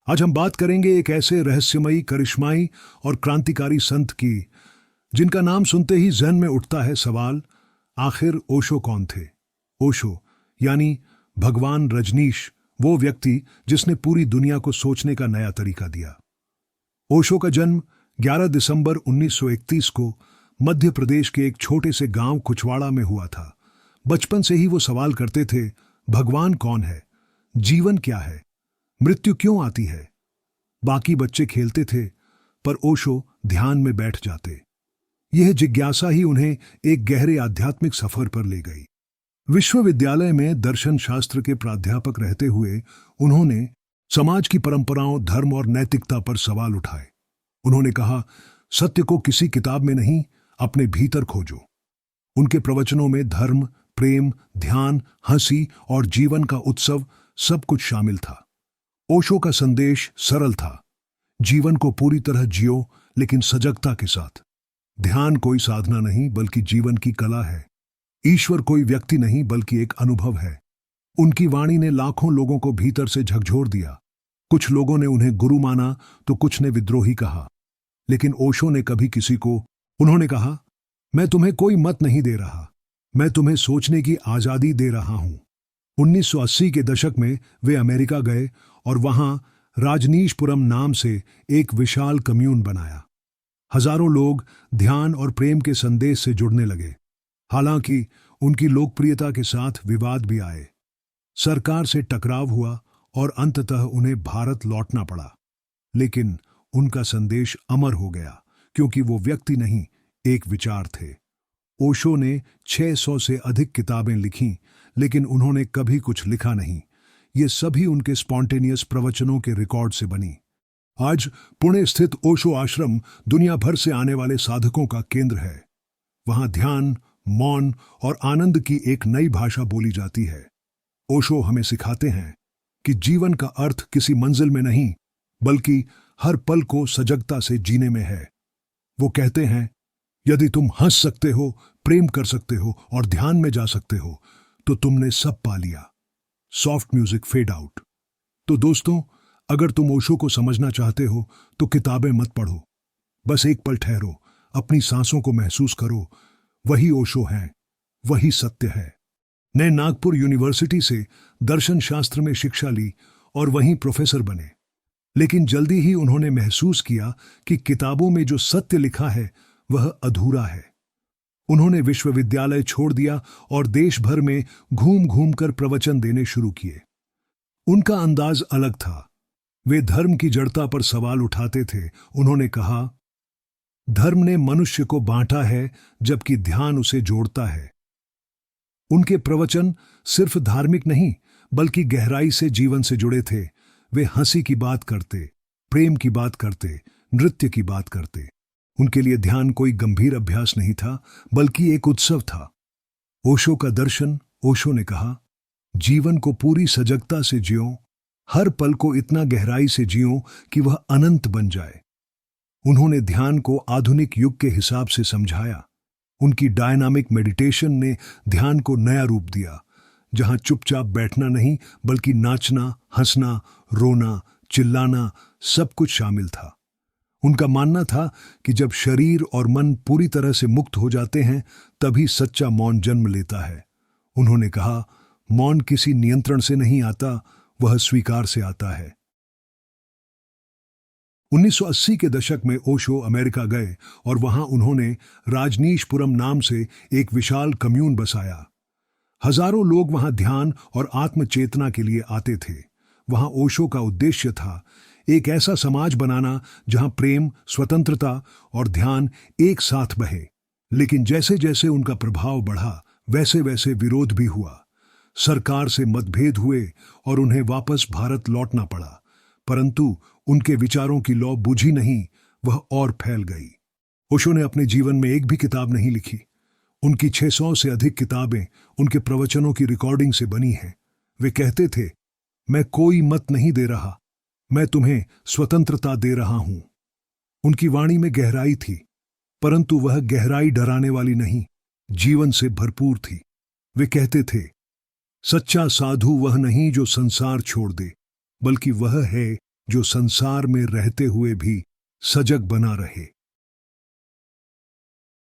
आज हम बात करेंगे एक ऐसे रहस्यमयी, करिश्माई और क्रांतिकारी संत की जिनका नाम सुनते ही जहन में उठता है सवाल, आखिर ओशो कौन थे? ओशो यानी भगवान रजनीश, वो व्यक्ति जिसने पूरी दुनिया को सोचने का नया तरीका दिया। ओशो का जन्म 11 दिसंबर 1931 को मध्य प्रदेश के एक छोटे से गांव कुछवाड़ा में हुआ था। बचपन से ही वो सवाल करते थे, भगवान कौन है, जीवन क्या है, मृत्यु क्यों आती है। बाकी बच्चे खेलते थे, पर ओशो ध्यान में बैठ जाते। यह जिज्ञासा ही उन्हें एक गहरे आध्यात्मिक सफर पर ले गई। विश्वविद्यालय में दर्शन शास्त्र के प्राध्यापक रहते हुए उन्होंने समाज की परंपराओं, धर्म और नैतिकता पर सवाल उठाए। उन्होंने कहा, सत्य को किसी किताब में नहीं, अपने भीतर खोजो। उनके प्रवचनों में धर्म, प्रेम, ध्यान, हंसी और जीवन का उत्सव सब कुछ शामिल था। ओशो का संदेश सरल था, जीवन को पूरी तरह जियो, लेकिन सजगता के साथ। ध्यान कोई साधना नहीं, बल्कि जीवन की कला है। ईश्वर कोई व्यक्ति नहीं, बल्कि एक अनुभव है। उनकी वाणी ने लाखों लोगों को भीतर से झकझोर दिया। कुछ लोगों ने उन्हें गुरु माना तो कुछ ने विद्रोही कहा, लेकिन ओशो ने कभी किसी को उन्होंने कहा, मैं तुम्हें कोई मत नहीं दे रहा, मैं तुम्हें सोचने की आजादी दे रहा हूं। 1980 के दशक में वे अमेरिका गए और वहां राजनीशपुरम नाम से एक विशाल कम्यून बनाया। हजारों लोग ध्यान और प्रेम के संदेश से जुड़ने लगे। हालांकि उनकी लोकप्रियता के साथ विवाद भी आए। सरकार से टकराव हुआ और अंततः उन्हें भारत लौटना पड़ा। लेकिन उनका संदेश अमर हो गया, क्योंकि वो व्यक्ति नहीं, एक विचार थे। ओशो ने 600 से अधिक किताबें लिखीं, लेकिन उन्होंने कभी कुछ लिखा नहीं। ये सभी उनके स्पॉन्टेनियस प्रवचनों के रिकॉर्ड से बनी। आज पुणे स्थित ओशो आश्रम दुनिया भर से आने वाले साधकों का केंद्र है। वहां ध्यान, मौन और आनंद की एक नई भाषा बोली जाती है। ओशो हमें सिखाते हैं कि जीवन का अर्थ किसी मंजिल में नहीं, बल्कि हर पल को सजगता से जीने में है। वो कहते हैं, यदि तुम हंस सकते हो, प्रेम कर सकते हो और ध्यान में जा सकते हो, तो तुमने सब पा लिया। Soft music fade out. तो दोस्तों, अगर तुम ओशो को समझना चाहते हो तो किताबें मत पढ़ो, बस एक पल ठहरो, अपनी सांसों को महसूस करो। वही ओशो हैं, वही सत्य है। ने नागपुर यूनिवर्सिटी से दर्शन शास्त्र में शिक्षा ली और वहीं प्रोफेसर बने। लेकिन जल्दी ही उन्होंने महसूस किया कि किताबों में जो सत्य लिखा है वह अधूरा है। उन्होंने विश्वविद्यालय छोड़ दिया और देश भर में घूम घूम कर प्रवचन देने शुरू किए। उनका अंदाज अलग था। वे धर्म की जड़ता पर सवाल उठाते थे। उन्होंने कहा, धर्म ने मनुष्य को बांटा है, जबकि ध्यान उसे जोड़ता है। उनके प्रवचन सिर्फ धार्मिक नहीं, बल्कि गहराई से जीवन से जुड़े थे। वे हंसी की बात करते, प्रेम की बात करते, नृत्य की बात करते। उनके लिए ध्यान कोई गंभीर अभ्यास नहीं था, बल्कि एक उत्सव था। ओशो का दर्शन, ओशो ने कहा, जीवन को पूरी सजगता से जियो, हर पल को इतना गहराई से जियो कि वह अनंत बन जाए। उन्होंने ध्यान को आधुनिक युग के हिसाब से समझाया। उनकी डायनामिक मेडिटेशन ने ध्यान को नया रूप दिया, जहां चुपचाप बैठना नहीं, बल्कि नाचना, हंसना, रोना, चिल्लाना, सब कुछ शामिल था। उनका मानना था कि जब शरीर और मन पूरी तरह से मुक्त हो जाते हैं, तभी सच्चा मौन जन्म लेता है। उन्होंने कहा, मौन किसी नियंत्रण से नहीं आता, वह स्वीकार से आता है। 1980 के दशक में ओशो अमेरिका गए और वहां उन्होंने राजनीशपुरम नाम से एक विशाल कम्यून बसाया। हजारों लोग वहां ध्यान और आत्मचेतना के लिए आते थे। वहां ओशो का उद्देश्य था एक ऐसा समाज बनाना जहां प्रेम, स्वतंत्रता और ध्यान एक साथ बहे। लेकिन जैसे जैसे उनका प्रभाव बढ़ा, वैसे वैसे विरोध भी हुआ। सरकार से मतभेद हुए और उन्हें वापस भारत लौटना पड़ा। परंतु उनके विचारों की लौ बुझी नहीं, वह और फैल गई। ओशो ने अपने जीवन में एक भी किताब नहीं लिखी। उनकी 600 से अधिक किताबें उनके प्रवचनों की रिकॉर्डिंग से बनी हैं। वे कहते थे, मैं कोई मत नहीं दे रहा, मैं तुम्हें स्वतंत्रता दे रहा हूं। उनकी वाणी में गहराई थी, परंतु वह गहराई डराने वाली नहीं, जीवन से भरपूर थी। वे कहते थे, सच्चा साधु वह नहीं जो संसार छोड़ दे, बल्कि वह है जो संसार में रहते हुए भी सजग बना रहे।